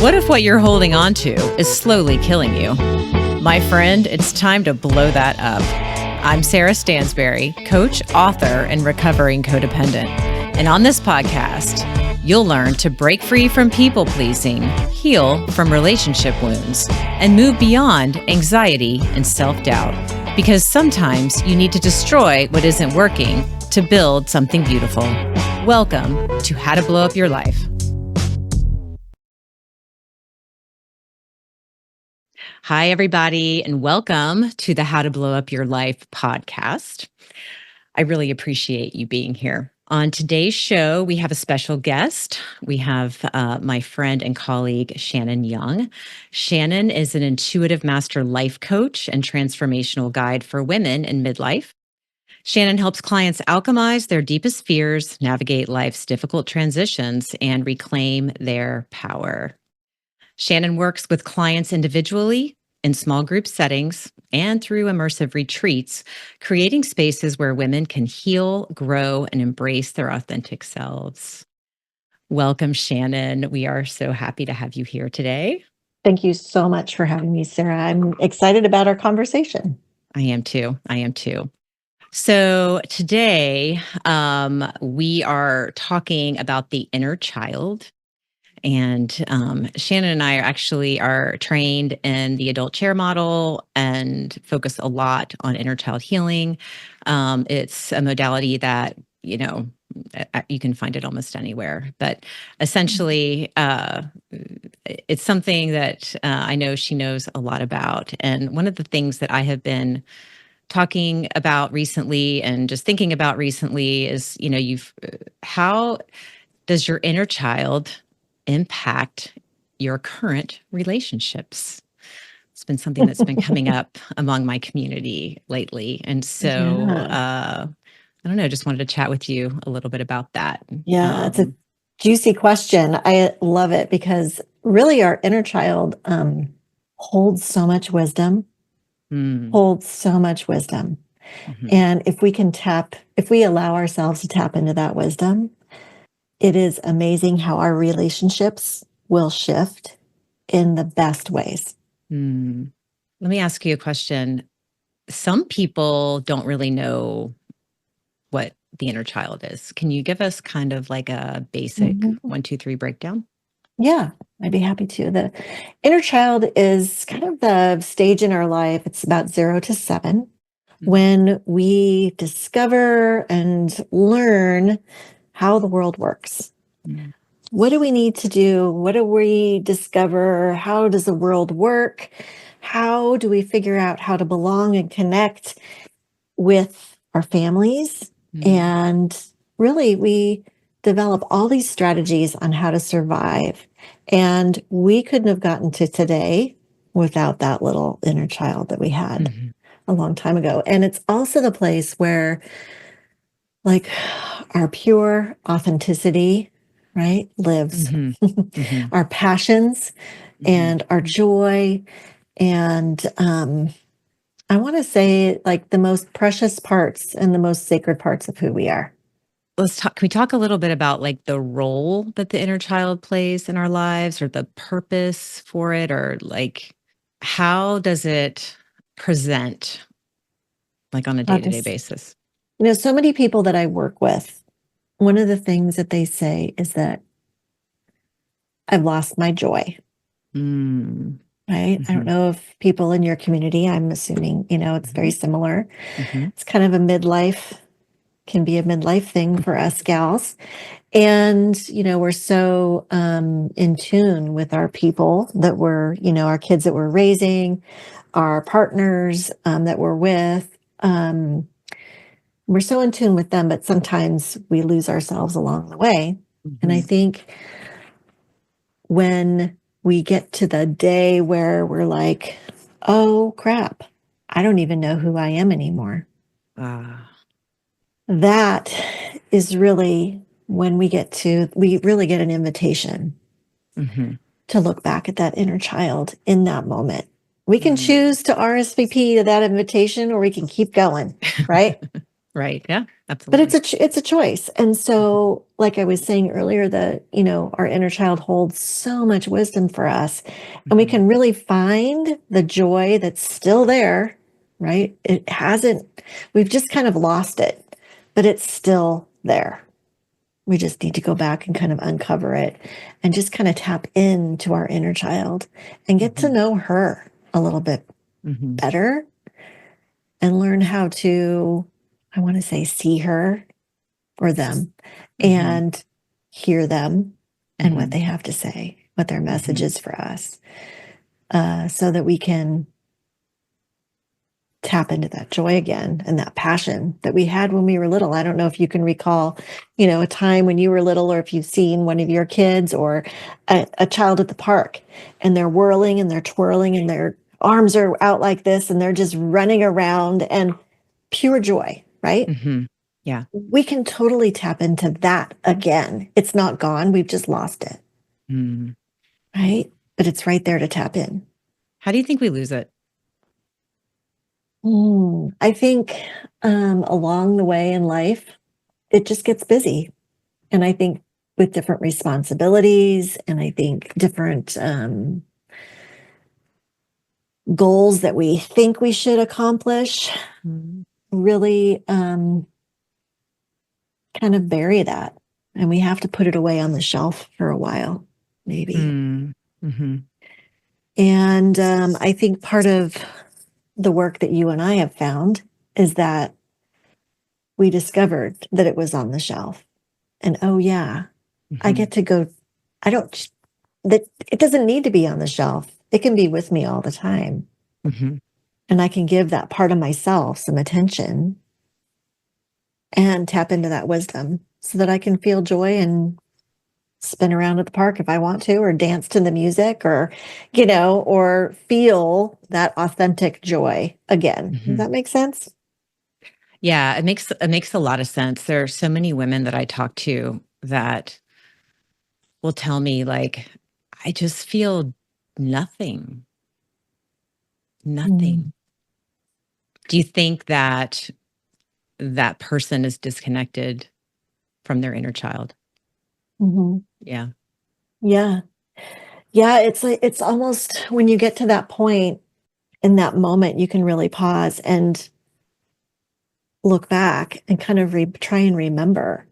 What if what you're holding on to is slowly killing you? My friend, it's time to blow that up. I'm Sarah Stansberry, coach, author, and recovering codependent. And on this podcast, you'll learn to break free from people-pleasing, heal from relationship wounds, and move beyond anxiety and self-doubt. Because sometimes you need to destroy what isn't working to build something beautiful. Welcome to How to Blow Up Your Life. Hi, everybody, and welcome to the How to Blow Up Your Life podcast. I really appreciate you being here. On today's show, we have a special guest. We have my friend and colleague, Shannon Yonge. Shannon is an intuitive master life coach and transformational guide for women in midlife. Shannon helps clients alchemize their deepest fears, navigate life's difficult transitions, and reclaim their power. Shannon works with clients individually, in small group settings, and through immersive retreats, creating spaces where women can heal, grow, and embrace their authentic selves. Welcome, Shannon. We are so happy to have you here today. Thank you so much for having me, Sarah. I'm excited about our conversation. I am too. So today, we are talking about the inner child. And Shannon and I are trained in the adult chair model and focus a lot on inner child healing. It's a modality that, you can find it almost anywhere. But essentially, it's something that I know she knows a lot about. And one of the things that I have been talking about recently and just thinking about recently is, how does your inner child impact your current relationships? It's been something that's been coming up among my community lately. And so, I don't know, just wanted to chat with you a little bit about that. Yeah, it's a juicy question. I love it because really our inner child holds so much wisdom, Mm-hmm. And if we allow ourselves to tap into that wisdom, it is amazing how our relationships will shift in the best ways. Let me ask you a question. Some people don't really know what the inner child is. Can you give us kind of like a basic 1, 2, 3 breakdown? Yeah, I'd be happy to. The inner child is kind of the stage in our life. It's about 0 to 7 when we discover and learn how the world works. What do we need to do? What do we discover? How does the world work? How do we figure out how to belong and connect with our families? And really, we develop all these strategies on how to survive. And we couldn't have gotten to today without that little inner child that we had a long time ago. And it's also the place where, like, our pure authenticity, right, lives. Our passions and our joy. And I want to say, like, the most precious parts and the most sacred parts of who we are. Can we talk a little bit about like the role that the inner child plays in our lives, or the purpose for it, or like how does it present like on a day-to-day basis? So many people that I work with, one of the things that they say is that I've lost my joy. Right? I don't know if people in your community, I'm assuming, it's very similar. It's kind of can be a midlife thing for us gals. And, we're so in tune with our people that we're, our kids that we're raising, our partners that we're with. We're so in tune with them, but sometimes we lose ourselves along the way. And I think when we get to the day where we're like, oh crap, I don't even know who I am anymore. That is really when we really get an invitation to look back at that inner child in that moment. We can choose to RSVP to that invitation, or we can keep going, right? Right. Yeah, absolutely. But it's a choice. And so, like I was saying earlier, that, our inner child holds so much wisdom for us, and we can really find the joy that's still there, right? We've just kind of lost it, but it's still there. We just need to go back and kind of uncover it and just kind of tap into our inner child and get to Mhm. know her a little bit Mhm. better and learn how to, I want to say, see her or them Mhm. and hear them and what Mhm. they have to say, what their message Mhm. is for us, so that we can tap into that joy again and that passion that we had when we were little. I don't know if you can recall, a time when you were little, or if you've seen one of your kids or a child at the park, and they're whirling and they're twirling and their arms are out like this and they're just running around, and pure joy, right? Mhm. Yeah. We can totally tap into that again. It's not gone. We've just lost it, Mm. right? But it's right there to tap in. How do you think we lose it? I think along the way in life, it just gets busy. And I think with different responsibilities, and I think different goals that we think we should accomplish, Mm. really kind of bury that. And we have to put it away on the shelf for a while, maybe. Mm. Mhm. And I think part of the work that you and I have found is that we discovered that it was on the shelf. And oh, yeah, I Mhm. get to go. I don't, that it doesn't need to be on the shelf. It can be with me all the time. Mhm. And I can give that part of myself some attention and tap into that wisdom so that I can feel joy and spin around at the park if I want to, or dance to the music, or, or feel that authentic joy again. Does Mhm. that make sense? Yeah, it makes a lot of sense. There are so many women that I talk to that will tell me like, I just feel nothing, Mm, nothing. Do you think that that person is disconnected from their inner child? mhm. Yeah. Yeah. Yeah. It's like, it's almost when you get to that point in that moment, you can really pause and look back and kind of try and remember,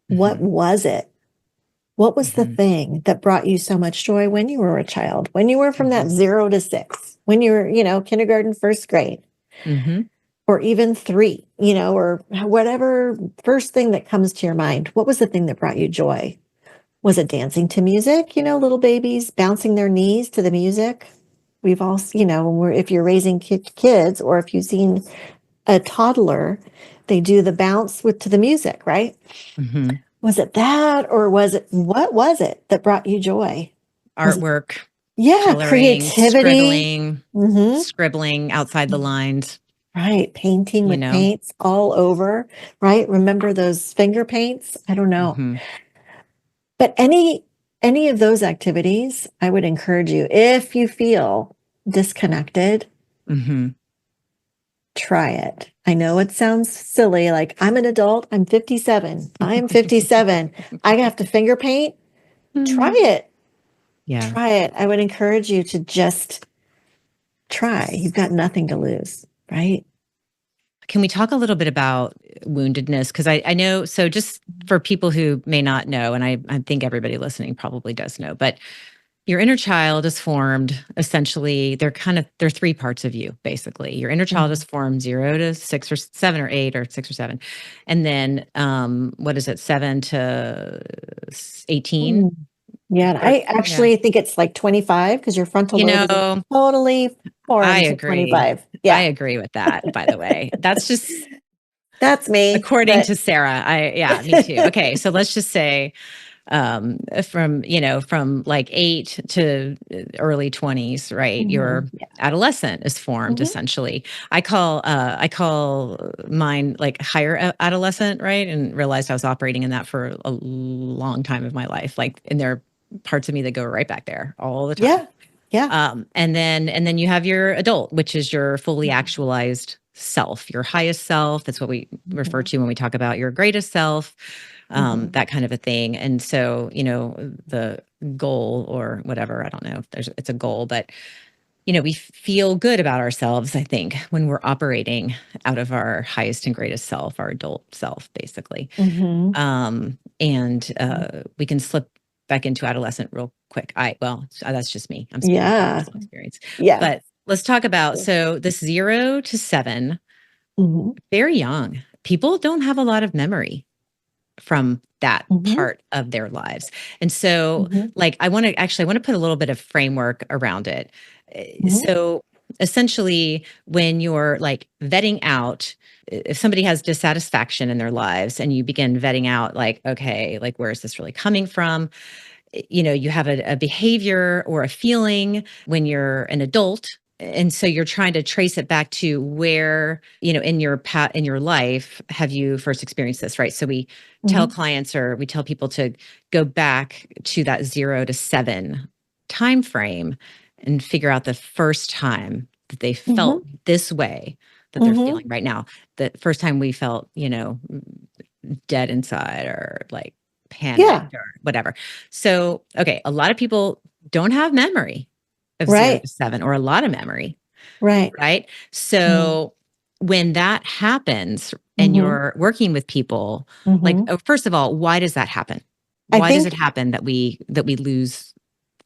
what Mhm. was it? What was the Mhm. thing that brought you so much joy when you were a child, when you were from that Mhm. 0 to 6, when you were, kindergarten, first grade, Mhm. or even 3, or whatever first thing that comes to your mind? What was the thing that brought you joy? Was it dancing to music? Little babies bouncing their knees to the music. We've all, if you're raising kids, or if you've seen a toddler, they do the bounce to the music, right? Mhm. Was it that, or what was it that brought you joy? Was it, Artwork, yeah, coloring, creativity? Hmm. scribbling outside the lines, Right. Painting you with know? paints all over, right? Remember those finger paints? I don't know. Mhm. But any of those activities, I would encourage you, if you feel disconnected, Mhm. try it. I know it sounds silly, like, I'm an adult, I'm 57. I'm 57. I have to finger paint. Try Mm. it. Yeah. Try it. I would encourage you to just try. You've got nothing to lose, right? Can we talk a little bit about woundedness? Because I know, so just for people who may not know, and I think everybody listening probably does know, but your inner child is formed essentially, they're three parts of you, basically. Your inner child is Mhm. formed 0 to 6 or 7 or 8 or 6 or 7. And then what is it, 7 to 18? Mm. Yeah, and I Yeah. actually think it's like 25, because your frontal You lobe isn't know, totally I formed to agree. 25. I Yeah, agree with that, by the way. That's just that's me, according but to Sarah. Yeah, me too. Okay, so let's just say from like 8 to early 20s, right? Mhm, Your yeah. adolescent is formed Mhm, essentially. I call mine like higher adolescent, right? And realized I was operating in that for a long time of my life, like, and there are parts of me that go right back there all the time. yeah, yeah. And then you have your adult, which is your fully Mhm, actualized self, your highest self. That's what we refer mhm, to when we talk about your greatest self. Mhm. that kind of a thing. And so, the goal or whatever, I don't know if it's a goal, but we feel good about ourselves, I think, when we're operating out of our highest and greatest self, our adult self, basically. Mhm. And we can slip back into adolescent real quick. That's just me. I'm speaking from Yeah. personal experience. Yeah. But let's talk about so this 0 to 7, Mhm. very young. People don't have a lot of memory from that Mhm. part of their lives. And so, Mhm. like, I want to put a little bit of framework around it. Mhm. So, essentially, when you're like vetting out, if somebody has dissatisfaction in their lives and you begin vetting out, like, okay, like, where is this really coming from? You have a behavior or a feeling when you're an adult, and so you're trying to trace it back to where, in your life have you first experienced this, right? So we tell Mhm. clients, or we tell people to go back to that 0 to 7 time frame and figure out the first time that they Mhm. felt this way that they're Mhm. feeling right now. The first time we felt, dead inside, or like Yeah. panicked or whatever. So, okay, a lot of people don't have memory of 0 Right. to 7, or a lot of memory, Right. right? Mhm. So, when that happens and Mhm. you're working with people, like, Mhm. first of all, why does that happen? I Why does it think, happen that we lose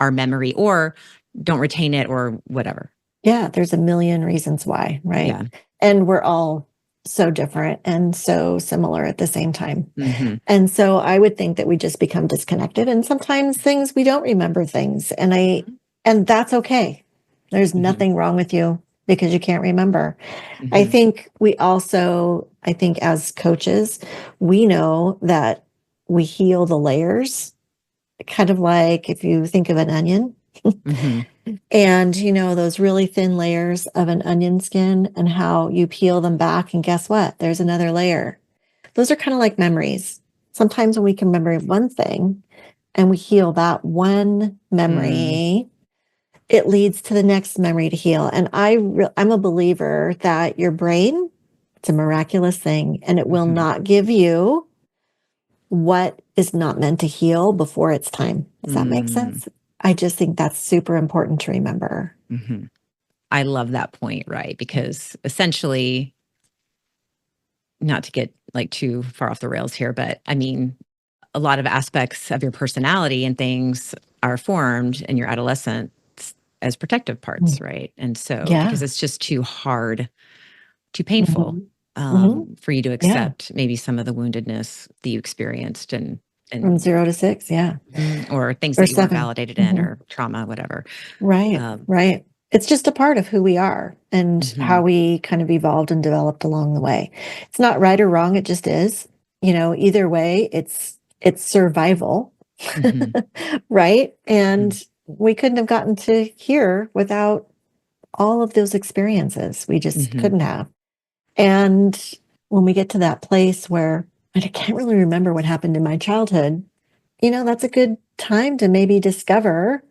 our memory, or don't retain it, or whatever? yeah, there's a million reasons why, right? Yeah. And we're all so different and so similar at the same time. Mhm. And so I would think that we just become disconnected, and sometimes things we don't remember things, Mhm. and that's okay. There's Mhm. nothing wrong with you because you can't remember. Mhm. I think as coaches, we know that we heal the layers, kind of like if you think of an onion. Mhm. And, those really thin layers of an onion skin and how you peel them back. And guess what? There's another layer. Those are kind of like memories. Sometimes when we can remember one thing and we heal that one Mm. memory, it leads to the next memory to heal. And I'm a believer that your brain, it's a miraculous thing, and it will Mhm. not give you what is not meant to heal before it's time. Does that make Mm. sense? I just think that's super important to remember. Mhm. I love that point, right? Because essentially, not to get like too far off the rails here, but I mean, a lot of aspects of your personality and things are formed in your adolescence as protective Mm. parts, right? And so, because Yeah. it's just too hard, too painful, Mhm. Mhm. for you to Yeah. accept maybe some of the woundedness that you experienced, From and 0 to 6, yeah, or things or that you weren't 7. validated in, Mhm. or trauma, whatever. Right, Um, right. It's just a part of who we are and how mhm, we kind of evolved and developed along the way. It's not right or wrong, it just is. Either way, it's survival, mhm, right? mhm, And we couldn't have gotten to here without all of those experiences. We just mhm, couldn't have. And when we get to that place where I can't really remember what happened in my childhood, that's a good time to maybe discover,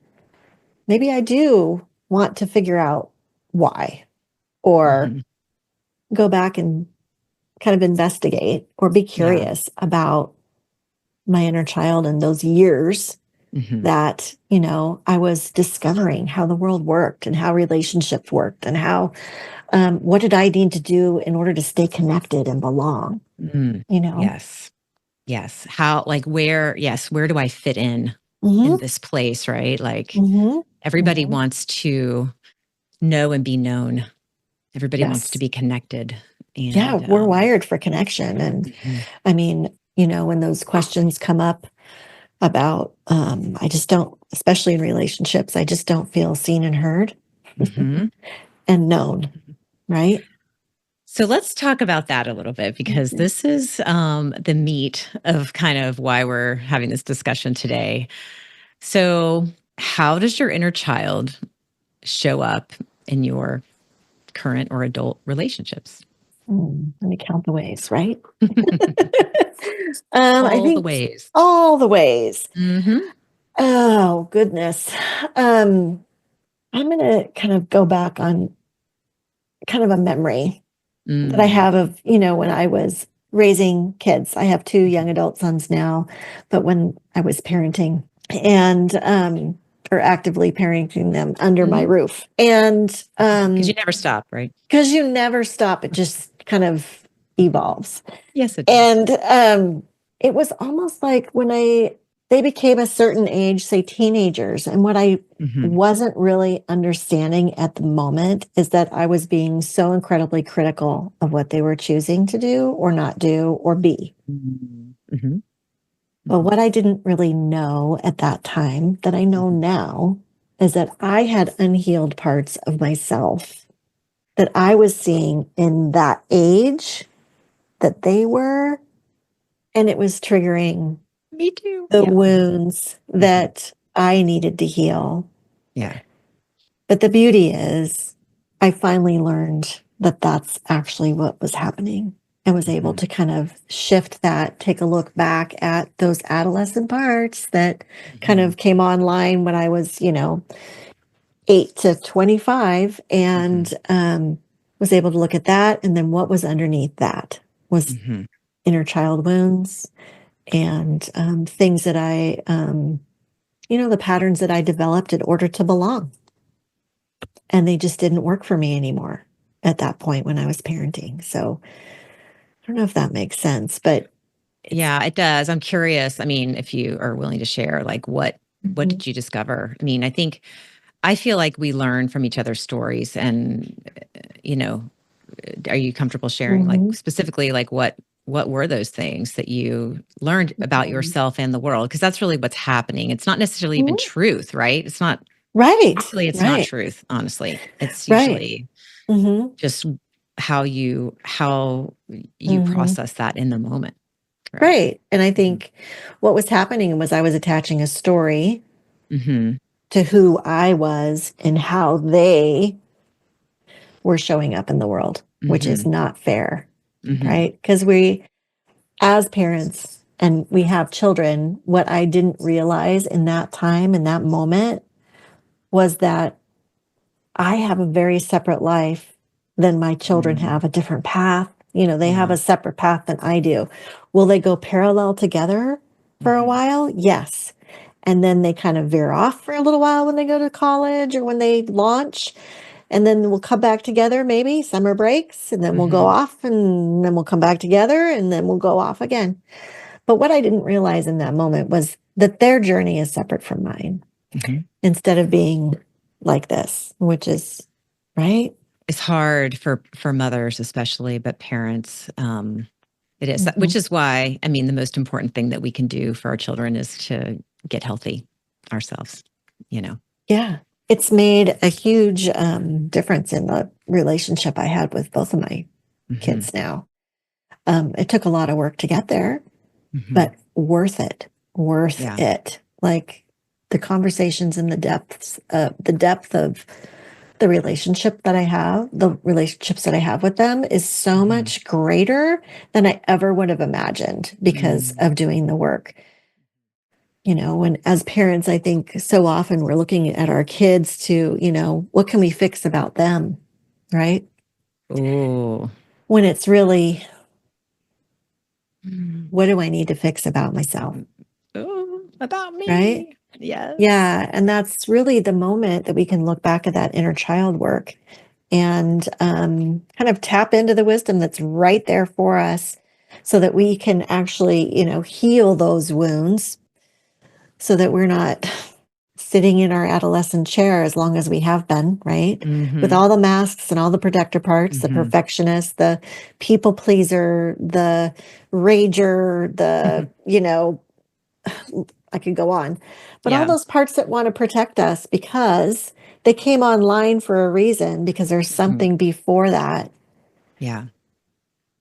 maybe I do want to figure out why, or mhm, go back and kind of investigate or be yeah. curious about my inner child and those years Mhm. that, I was discovering how the world worked and how relationships worked and how, what did I need to do in order to stay connected and belong, Mm. you know? Yes. Yes. Where do I fit in Hmm. this place, right? Like, Hmm. everybody Hmm. wants to know and be known. Everybody wants to Yes. be connected. Yeah, And we're wired for connection. And mhm, I mean, when those questions come up about, I just don't, especially in relationships, I just don't feel seen and heard mhm. and known, right? So let's talk about that a little bit, because Mhm. this is the meat of kind of why we're having this discussion today. So, how does your inner child show up in your current or adult relationships? Let me count the ways, right? I All the think ways. all the ways. Mhm. Oh, goodness. Um, I'm going to kind of go back on kind of a memory that I Mm. have of, when I was raising kids. I have two young Mhm. adult sons now, but when I was parenting and or actively parenting them under my Mhm. roof. And 'Cause you never stop, right? because you never stop, it just kind of evolves. Yes, it does. And it was almost like when they became a certain age, say teenagers, and what I Mhm. wasn't really understanding at the moment is that I was being so incredibly critical of what they were choosing to do or not do or be. Mhm. Mhm. But Mhm. what I didn't really know at that time that I know Mhm. now is that I had unhealed parts of myself that I was seeing in that age that they were, and it was triggering Me too. the Yeah. wounds Mhm. that I needed to heal. Yeah. But the beauty is, I finally learned that that's actually what was happening and was able Mhm. to kind of shift that, take a look back at those adolescent parts that kind Mhm. of came online when I was, 8 to 25 Mhm. and was able to look at that. And then what was underneath that was Mhm. inner child wounds and things that the patterns that I developed in order to belong. And they just didn't work for me anymore at that point when I was parenting. So I don't know if that makes sense, but it's Yeah, it does. I'm curious, I mean, if you are willing to share, like, what Mhm. did you discover? I mean, I feel like we learn from each other's stories and, you know, are you comfortable sharing, like, Mhm. specifically, like, what were those things that you learned about Mhm. yourself and the world? Because that's really what's happening. It's not necessarily even Mhm. truth, right? It's not Right, Usually it's not right, truth, honestly. It's right. usually Mhm. just how you Mhm. process that in the moment, right? Right. And I Mhm. think what was happening was I was attaching a story Mhm. to who I was and how they were showing up in the world, which is Mhm. not fair, Mhm. right? Because we, as parents, and we have children, what I didn't realize in that time, in that moment, was that I have a very separate life than my children Mm. have, a different path. They have Yeah. a separate path than I do. Will they go parallel together for a Mhm. while? Yes. And then they kind of veer off for a little while when they go to college or when they launch. And then we'll come back together, maybe summer breaks, and then we'll go Mhm. off and then we'll come back together and then we'll go off again. But what I didn't realize in that moment was that their journey is separate from mine Mhm. instead of being like this, which is right. It's hard for mothers especially, but parents, it is. Which Mhm. is why, I mean, the most important thing that we can do for our children is to get healthy ourselves, you know? Yeah. It's made a huge difference in the relationship I had with both of my Mhm. kids now. It took a lot of work to get there, Mhm. but worth it. Worth Yeah. it. Like the conversations and the depth of the relationship that I have, the relationships that I have with them is so Mhm. much greater than I ever would have imagined because Mm. of doing the work. And as parents, I think so often we're looking at our kids to, what can we fix about them? Right. Ooh. When it's really, Mm. what do I need to fix about myself? Ooh, about Right. me. Yes. Yeah. And that's really the moment that we can look back at that inner child work and kind of tap into the wisdom that's right there for us so that we can actually, heal those wounds so that we're not sitting in our adolescent chair as long as we have been, right? With Mhm. all the masks and all the protector parts, the Mhm. perfectionist, the people pleaser, the rager, I could go on. But all Yeah. those parts that want to protect us because they came online for a reason, because there's Mhm. something before that Yeah.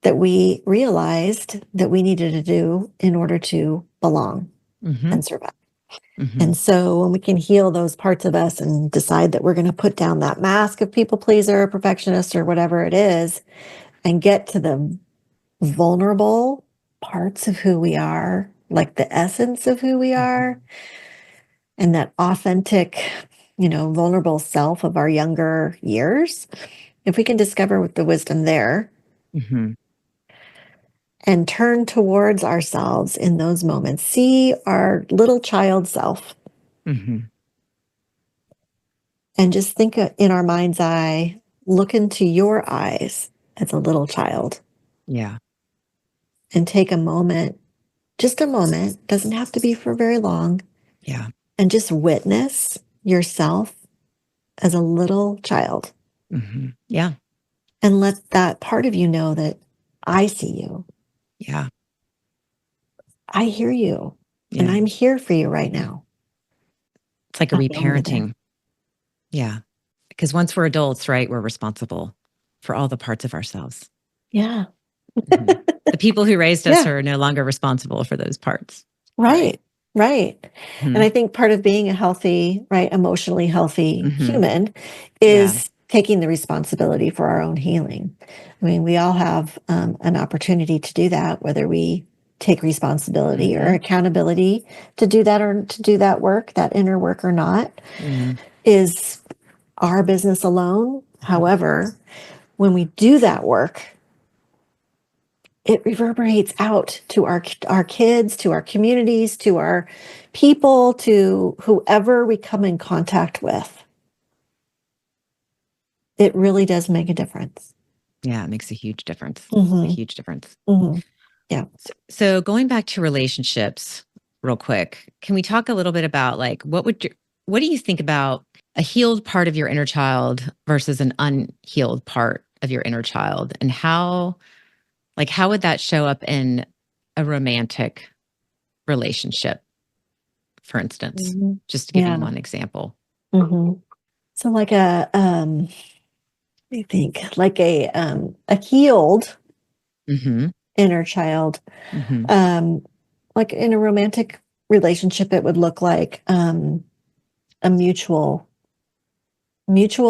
that we realized that we needed to do in order to belong Mhm. and survive. Mhm. And so when we can heal those parts of us and decide that we're going to put down that mask of people pleaser, perfectionist, or whatever it is, and get to the vulnerable parts of who we are, like the essence of who we are, Mhm. and that authentic, vulnerable self of our younger years, if we can discover with the wisdom there Mhm. and turn towards ourselves in those moments. See our little child self Mhm. and just think in our mind's eye, look into your eyes as a little child Yeah. and take a moment, just a moment, doesn't have to be for very long, Yeah. and just witness yourself as a little child Yeah. and let that part of you know that I see you. Yeah. I hear you. And Yeah. I'm here for you right now. It's like a I know you're there. reparenting. Yeah. Because once we're adults, right, we're responsible for all the parts of ourselves. Yeah. Mhm. The people who raised us Yeah. are no longer responsible for those parts. Right. Right. Right. And I Mhm. think part of being a healthy, right, emotionally healthy Mhm. human Yeah. is taking the responsibility for our own healing. I mean, we all have an opportunity to do that, whether we take responsibility or Mhm. accountability to do that or to do that work, that inner work or not, Yeah. is our business alone. Mhm. However, when we do that work, it reverberates out to our kids, to our communities, to our people, to whoever we come in contact with. It really does make a difference. Yeah, it makes a huge difference. A Hmm. huge difference. Hmm. Yeah. So going back to relationships real quick, can we talk a little bit about like what do you think about a healed part of your inner child versus an unhealed part of your inner child, and how would that show up in a romantic relationship, for instance? Mhm. Just to give you Yeah. one example. Hmm. So like I think like a healed Mhm. inner child, Mhm. um, like in a romantic relationship, it would look like a mutual,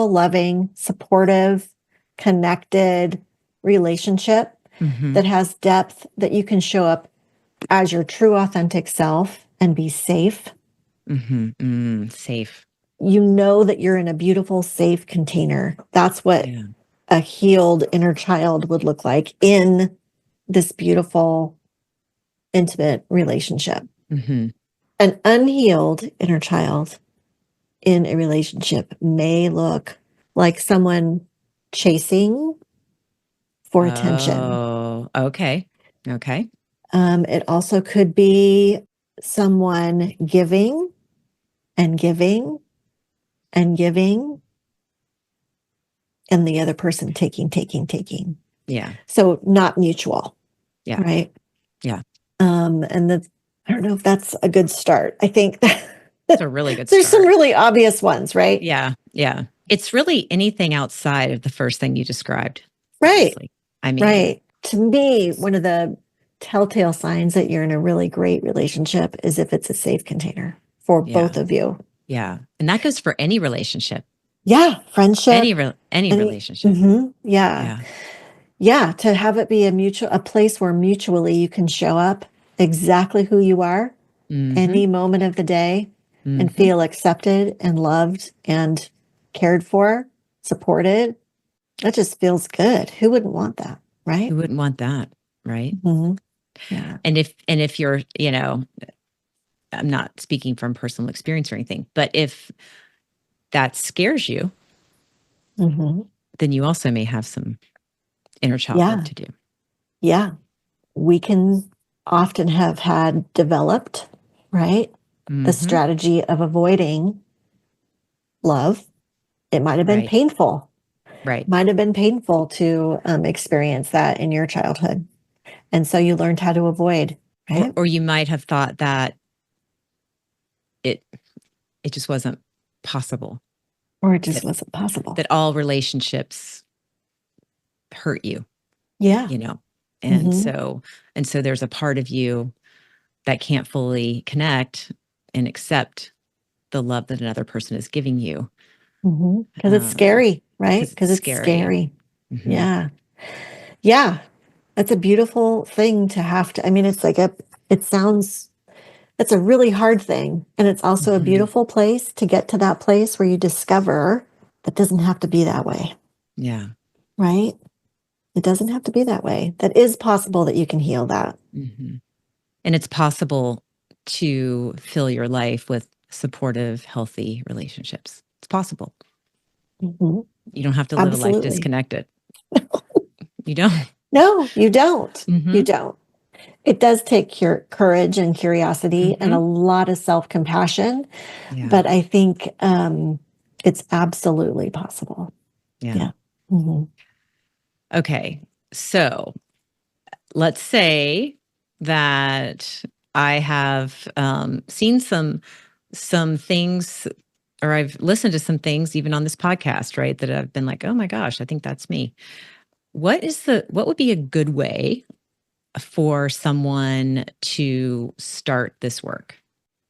loving, supportive, connected relationship Mhm. that has depth, that you can show up as your true, authentic self and be safe. Mhm. Mm, safe. You know that you're in a beautiful, safe container. That's what Yeah. a healed inner child would look like in this beautiful, intimate relationship. Mhm. An unhealed inner child in a relationship may look like someone chasing for attention. Oh, okay. Okay. It also could be someone giving and giving and giving, and the other person taking, taking, taking. Yeah. So not mutual, Yeah. right? Yeah. And that's, I don't know if that's a good start. I think that It's a really good there's some start. really obvious ones, right? Yeah. Yeah. It's really anything outside of the first thing you described, Right, honestly. I mean, right. To me, one of the telltale signs that you're in a really great relationship is if it's a safe container for yeah. both of you. Yeah. And that goes for any relationship, Yeah, friendship, any any, relationship. yeah. Yeah. Yeah, to have it be a place where mutually you can show up exactly who you are Mhm. any moment of the day and Mhm. feel accepted and loved and cared for, supported. That just feels good. Who wouldn't want that, right? Who wouldn't want that, right? Hmm. Yeah. And if you're, I'm not speaking from personal experience or anything, but if that scares you, Hmm. then you also may have some inner child work Yeah. to do. Yeah. We can often have had developed, right? The Mhm. strategy of avoiding love. It might have been Right. painful. Right. Might have been painful to experience that in your childhood. And so you learned how to avoid, Or right? or you might have thought that it it just wasn't possible, Or it just that wasn't possible. that all relationships hurt you, Yeah. you know. And Hmm. so and so there's a part of you that can't fully connect and accept the love that another person is giving you, Because it's scary, right? because it's Because it's scary. scary. Mhm. Yeah. Yeah. That's a beautiful thing to have to. I mean, it's like it sounds, it's a really hard thing. And it's also a Mhm. beautiful place to get to that place where you discover that doesn't have to be that way, Yeah. right? It doesn't have to be that way. That is possible that you can heal that. Mm-hmm. And it's possible to fill your life with supportive, healthy relationships. It's possible. Mm-hmm. You don't have to live a life Absolutely. disconnected. You don't. No, you don't. Mm-hmm. You don't. It does take courage and curiosity and Mm-hmm. a lot of self-compassion, Yeah. but I think it's absolutely possible. Yeah. Yeah. Mm-hmm. Okay. So let's say that I have seen some things, or I've listened to some things even on this podcast, right? That I've been like, oh my gosh, I think that's me. What would be a good way for someone to start this work?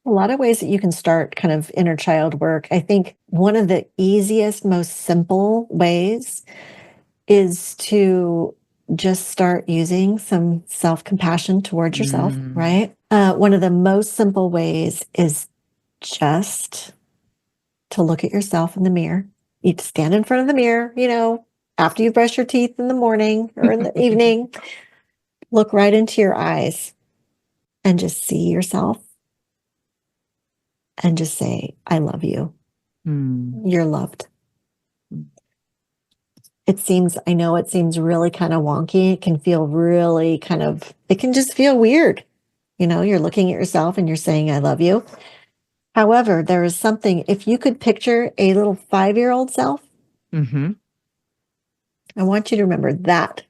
A lot of ways that you can start kind of inner child work. I think one of the easiest, most simple ways is to just start using some self-compassion towards yourself, Mm. right? One of the most simple ways is just to look at yourself in the mirror. You stand in front of the mirror, after you brush your teeth in the morning or in the evening, look right into your eyes and just see yourself and just say, I love you. Mm. You're loved. I know it seems really kind of wonky. It can feel really it can just feel weird. You're looking at yourself and you're saying, I love you. However, there is something, if you could picture a little 5-year-old self, Mm-hmm. I want you to remember that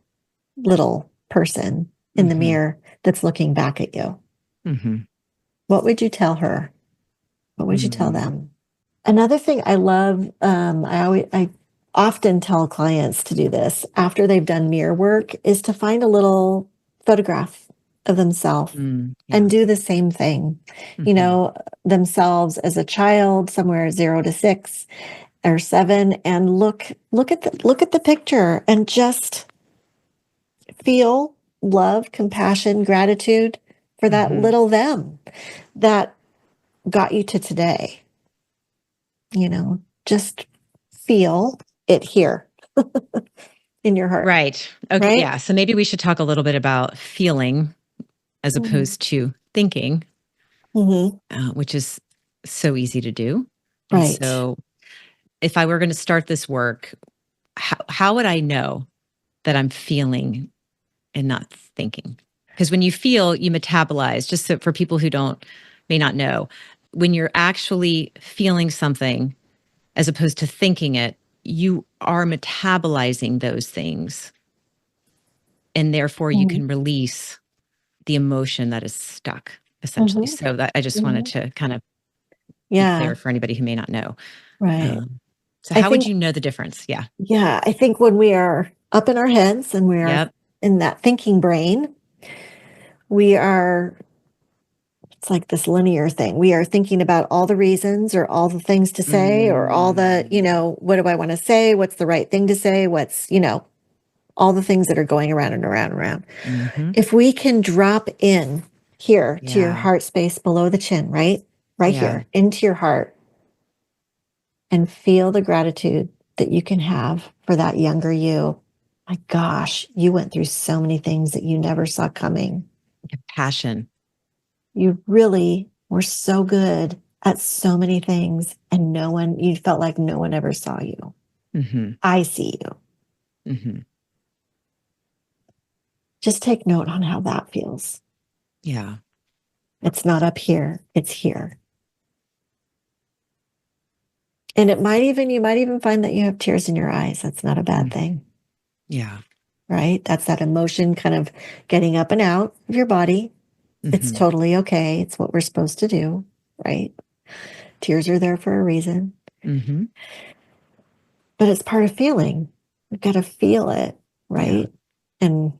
little person in the Mm-hmm. mirror that's looking back at you. Mm-hmm. What would you tell her? What would you tell Mm. them? Another thing I love, I often tell clients to do this after they've done mirror work is to find a little photograph of themselves Mm. and Yeah. do the same thing. Mm-hmm. Themselves as a child, somewhere 0 to 6 or 7, and look at the picture and just feel love, compassion, gratitude for that Mm-hmm. little them that got you to today. Just feel it here in your heart, Right. Okay. right? Yeah. So maybe we should talk a little bit about feeling as Mhm. opposed to thinking, Mhm. which is so easy to do. And Right. so, if I were going to start this work, how would I know that I'm feeling and not thinking? Because when you feel, you metabolize. Just so for people who may not know, when you're actually feeling something as opposed to thinking it, you are metabolizing those things, and therefore you Mhm. can release the emotion that is stuck, essentially. Mhm. So that I just wanted Mhm. to kind of be clear Yeah, for anybody who may not know. right. So I how would think you know the difference? Yeah. yeah, I think when we are up in our heads and we are Yep. in that thinking brain, we are it's like this linear thing. We are thinking about all the reasons or all the things to say or all the, Mm. what do I want to say? What's the right thing to say? All the things that are going around and around and around. Mhm. If we can drop in here to your Yeah. heart space below the chin, right? Right Yeah. here into your heart and feel the gratitude that you can have for that younger you. My gosh, you went through so many things that you never saw coming. Passion. You really were so good at so many things, and you felt like no one ever saw you. Mhm. I see you. Mhm. Just take note on how that feels. Yeah. It's not up here, it's here. And you might even find that you have tears in your eyes. That's not a bad Mm. thing, Yeah. right? That's that emotion kind of getting up and out of your body. It's Mhm. totally okay. It's what we're supposed to do, right? Tears are there for a reason, Mhm. but it's part of feeling. We've got to feel it, Yeah. right? And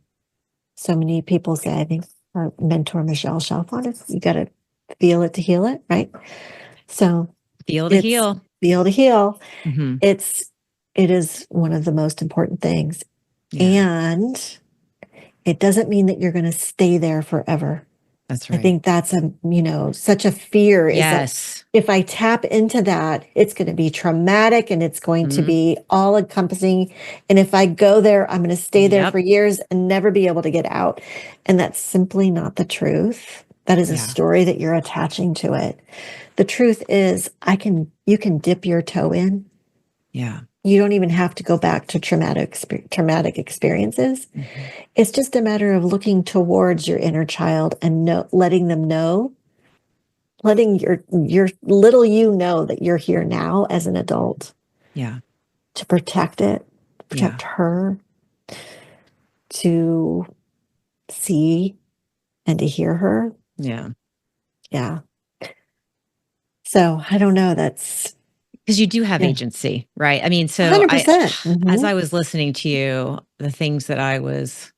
so many people say, I think our mentor, Michelle Chalfant, is you got to feel it to heal it, right? So Feel to it's heal. feel to heal. Mhm. It's, it is one of the most important things. Yeah. And it doesn't mean that you're going to stay there forever. That's I right. think that's such a fear, is that Yes. if I tap into that, it's going to be traumatic and it's going to Mhm. be all encompassing. And if I go there, I'm going to stay there for Yep. years and never be able to get out. And that's simply not the truth. That is a Yeah. story that you're attaching to it. The truth is, you can dip your toe in. Yeah. You don't even have to go back to traumatic experiences. Mhm. It's just a matter of looking towards your inner child and letting them know, letting your little you know that you're here now as an adult Yeah. to protect it, Yeah. protect her, to see and to hear her. Yeah. Yeah. So I don't know. That's, Because you do have yeah, agency, right? I mean, so I 100%. as Hmm. I was listening to you, the things that I was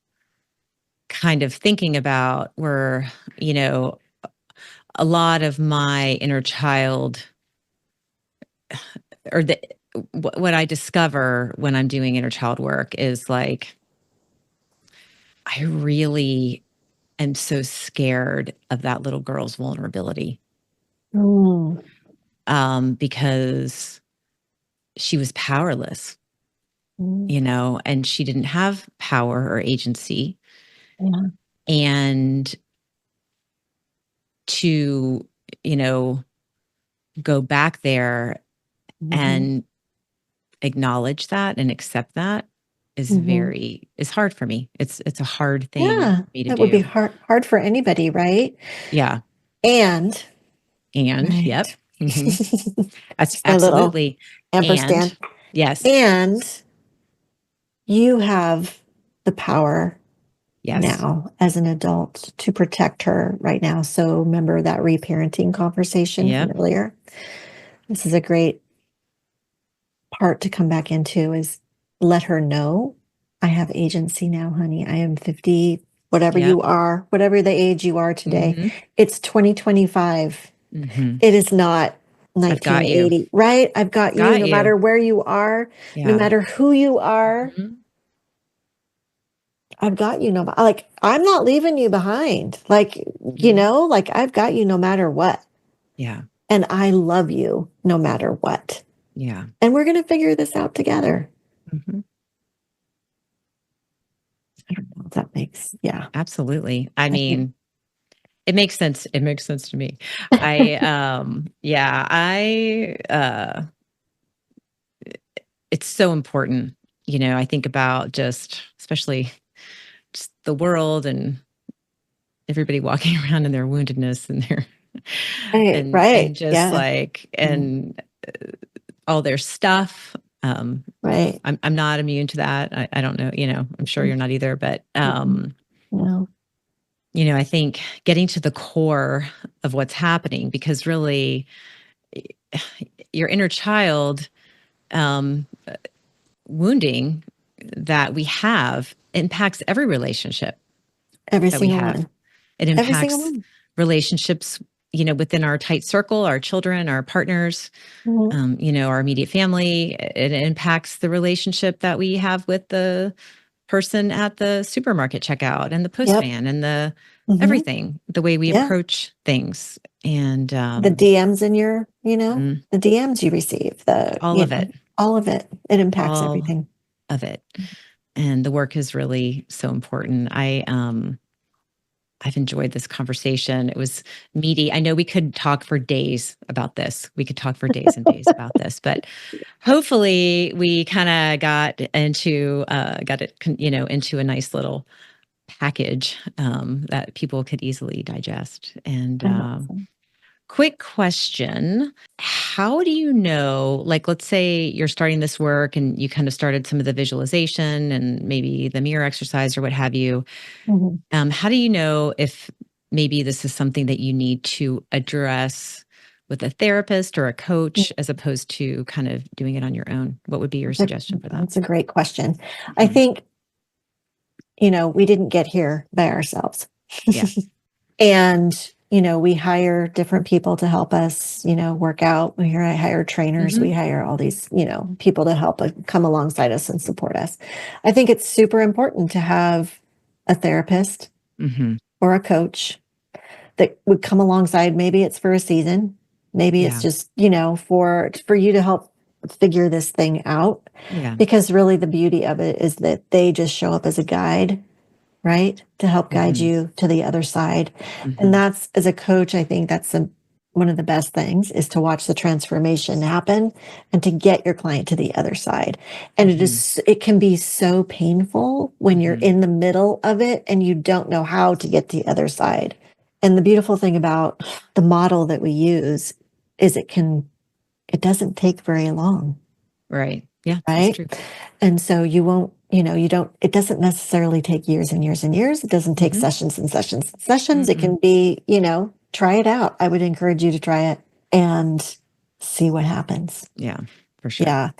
kind of thinking about were, you know, a lot of my inner child or what I discover when I'm doing inner child work is like, I really am so scared of that little girl's vulnerability, Mm, because she was powerless, mm, and she didn't have power or agency. yeah. And to, you know, go back there Hmm. and acknowledge that and accept that Hmm. is hard for me. It's a hard thing Yeah. for me to That would be do. hard for anybody, right? Yeah. And, And yep. right. Hmm. That's Just my little absolutely. And ampersand. yes. And you have the power Yes. now as an adult to protect her right now. So remember that reparenting conversation from Yep. earlier? This is a great part to come back into, is let her know, I have agency now, honey. I am 50, whatever Yep. you are, whatever the age you are today. Hmm. It's 2025. Hmm. It is not I've got you. 1980, right? I've got you Got no you. matter where you are, no Yeah. matter who you are. Hmm. I've got you no, like, I'm not leaving you behind. Like, Hmm. like I've got you no matter what. Yeah. And I love you no matter what. Yeah. And we're going to figure this out together. Hmm. I don't know if that makes, yeah, Absolutely. I I think. mean, it makes sense. It makes sense to me. I it's so important. I think about just especially just the world and everybody walking around in their woundedness and their Right, and right. just Yeah. like Mm, and all their stuff. Um, right. I'm not immune to that. I don't know, I'm sure Mm, you're not either, but mm, no. I think getting to the core of what's happening, because really your inner child, um, wounding that we have impacts every relationship Every that we single have. one. It Every single impacts one. relationships, within our tight circle, our children, our partners, Mhm. our immediate family. It impacts the relationship that we have with the person at the supermarket checkout and the Yep. postman and the Hmm. everything, the way we Yeah. approach things. And The DMs in your, mm, the DMs you receive, all of it, all of it. It impacts all everything. of it. And the work is really so important. I've enjoyed this conversation. It was meaty. I know we could talk for days about this. We could talk for days and days about this, but hopefully we kind of got it, into a nice little package, that people could easily digest. And Oh, awesome. quick question: how do you know? Like, let's say you're starting this work and you kind of started some of the visualization and maybe the mirror exercise or what have you. Mhm. How do you know if maybe this is something that you need to address with a therapist or a coach as opposed to kind of doing it on your own? What would be your That's a, suggestion for that? that's a great question. I Mhm. think, we didn't get here by ourselves. Yeah. And, we hire different people to help us, work out. I hire trainers. We Hmm. hire all these, people to help come alongside us and support us. I think it's super important to have a therapist Hmm. or a coach that would come alongside. Maybe it's for a season. Maybe it's Yeah. just, for you to help figure this thing out. Yeah. Because really the beauty of it is that they just show up as a guide, right? To help guide Mhm. you to the other side. And Mhm. that's, as a coach, I think that's one of the best things is to watch the transformation happen and to get your client to the other side. And Mhm. it can be so painful when you're Mhm. in the middle of it and you don't know how to get to the other side. And the beautiful thing about the model that we use is it doesn't take very long, Right. Yeah, that's right? true. And so you won't, it doesn't necessarily take years and years and years. It doesn't take Mhm. sessions and sessions and sessions. It Mm-mm. can be, try it out. I would encourage you to try it and see what happens. Yeah, for sure. Yeah.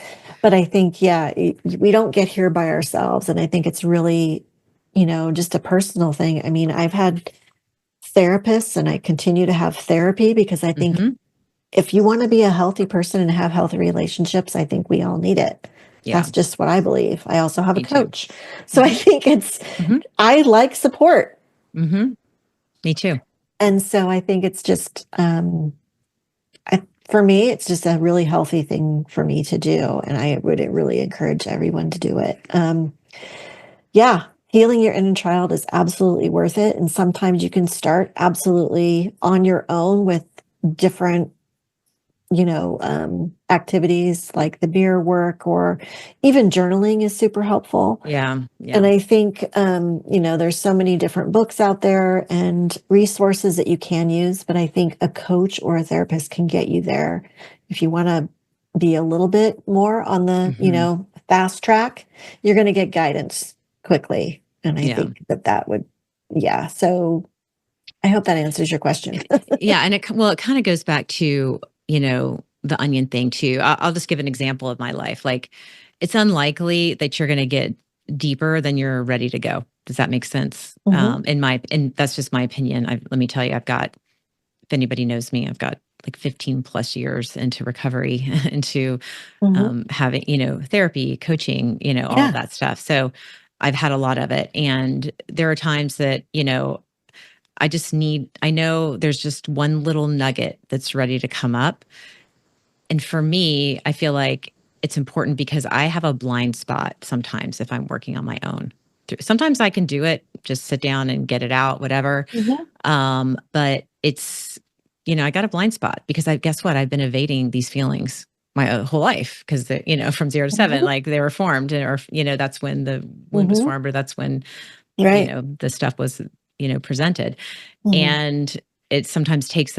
But I think, yeah, we don't get here by ourselves. And I think it's really, just a personal thing. I mean, I've had therapists and I continue to have therapy because I think Mhm. if you want to be a healthy person and have healthy relationships, I think we all need it. Yeah, That's just what I believe. I also have a me too. coach. So I Mhm. think Mhm. I like support. Mhm. Me too. And so I think it's just, for me, it's just a really healthy thing for me to do. And I would really encourage everyone to do it. Yeah, healing your inner child is absolutely worth it. And sometimes you can start absolutely on your own with different activities like the mirror work or even journaling is super helpful. Yeah, yeah. And I think, there's so many different books out there and resources that you can use, but I think a coach or a therapist can get you there. If you want to be a little bit more on the, Mhm. fast track, you're going to get guidance quickly. And I Yeah. think that would, yeah. So I hope that answers your question. Yeah, and it kind of goes back to, the onion thing too. I'll just give an example of my life. Like, it's unlikely that you're going to get deeper than you're ready to go. Does that make sense? Hmm. And that's just my opinion. Let me tell you, if anybody knows me, I've got like 15 plus years into recovery, into Hmm. having, therapy, coaching, all of Yeah. that stuff. So I've had a lot of it. And there are times that, I know there's just one little nugget that's ready to come up. And for me, I feel like it's important because I have a blind spot sometimes if I'm working on my own. Sometimes I can do it, just sit down and get it out, whatever. Hmm. But it's, I got a blind spot because guess what? I've been evading these feelings my whole life because, from 0 to 7, Hmm. like they were formed, or, that's when the wound was Hmm. formed, or that's when, Right. the stuff was, presented. Hmm. And it sometimes takes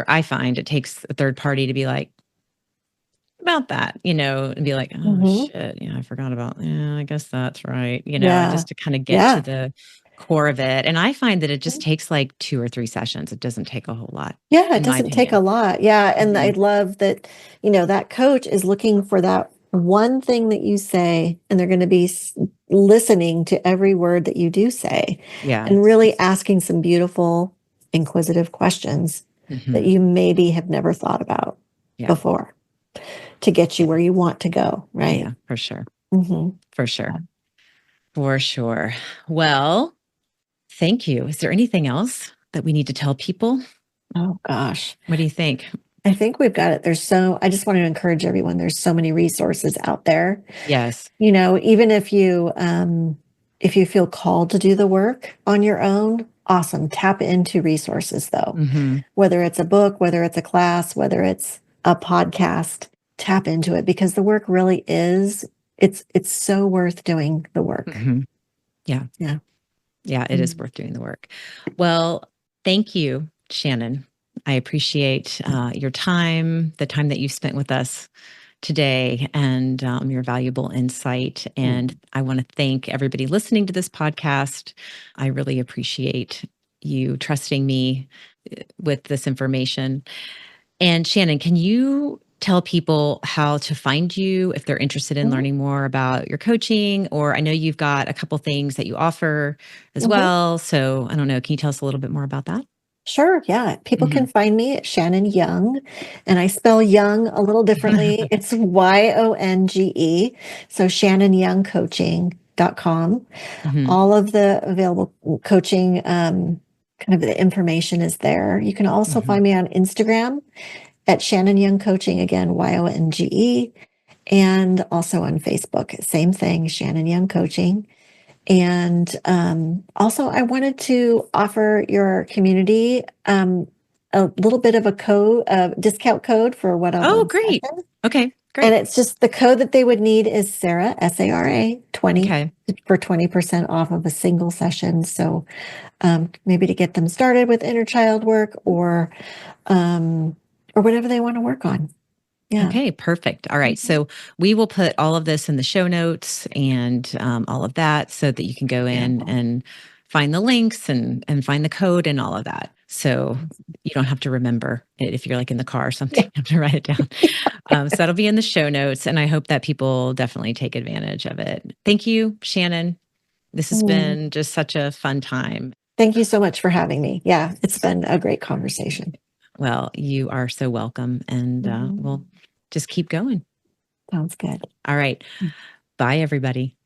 I find it takes a third party to be like, about that, and be like, oh Hmm. shit, I forgot about, yeah, I guess that's right, and Yeah. just to kind of get to Yeah. the core of it. And I find that it just takes like 2 or 3 sessions. It doesn't take a whole lot, Yeah, it in my doesn't take a opinion. lot. Yeah, and I Hmm. love that, that coach is looking for that one thing that you say, and they're going to be listening to every word that you do say Yeah. and really asking some beautiful, inquisitive questions that Hmm. you maybe have never thought about Yeah. before to get you Yeah. where you want to go, right? Yeah. For sure. Hmm. For sure. For sure. Well, thank you. Is there anything else that we need to tell people? Oh gosh. What do you think? I think we've got it. I just want to encourage everyone. There's so many resources out there. Yes. Even if you feel called to do the work on your own, awesome. Tap into resources though. Hmm. Whether it's a book, whether it's a class, whether it's a podcast, tap into it because the work really is it's so worth doing the work. Hmm. Yeah. Yeah. Yeah, it is Mm. worth doing the work. Well, thank you, Shannon. I appreciate your time, the time that you've spent with us today, and your valuable insight. And Mm. I want to thank everybody listening to this podcast. I really appreciate you trusting me with this information. And Shannon, can you tell people how to find you if they're interested in Mhm. learning more about your coaching? Or I know you've got a couple things that you offer as Mhm. well. So I don't know. Can you tell us a little bit more about that? Sure. Yeah. People Hmm. can find me at Shannon Young, and I spell Young a little differently. It's Yonge. So ShannonYoungCoaching.com. Hmm. All of the available coaching kind of the information is there. You can also find me on Instagram at Shannon Yonge Coaching, again, Yonge, and also on Facebook. Same thing, Shannon Yonge Coaching. And also, I wanted to offer your community a little bit of a discount code for Oh, one-on-one great. session. Okay, And great. it's just the code that they would need is Sarah, SARA 20 Okay. for 20% off of a single session. So maybe to get them started with inner child work or whatever they want to work on. Yeah. Okay, perfect. All right. So we will put all of this in the show notes and all of that so that you can go in and find the links and find the code and all of that. So you don't have to remember it if you're like in the car or something. You have to write it down. So that'll be in the show notes. And I hope that people definitely take advantage of it. Thank you, Shannon. This has been just such a fun time. Thank you so much for having me. Yeah, it's been a great conversation. Well, you are so welcome. And we'll just keep going. Sounds good. All right. Bye, everybody.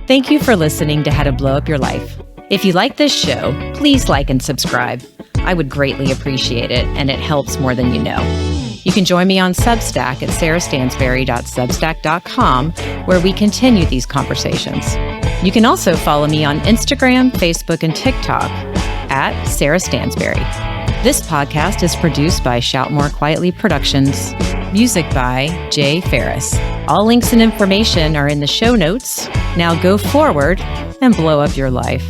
Thank you for listening to How to Blow Up Your Life. If you like this show, please like and subscribe. I would greatly appreciate it, and it helps more than you know. You can join me on Substack at sarahstansberry.substack.com, where we continue these conversations. You can also follow me on Instagram, Facebook, and TikTok at Sarah Stansberry. This podcast is produced by Shout More Quietly Productions. Music by Jay Ferris. All links and information are in the show notes. Now go forward and blow up your life.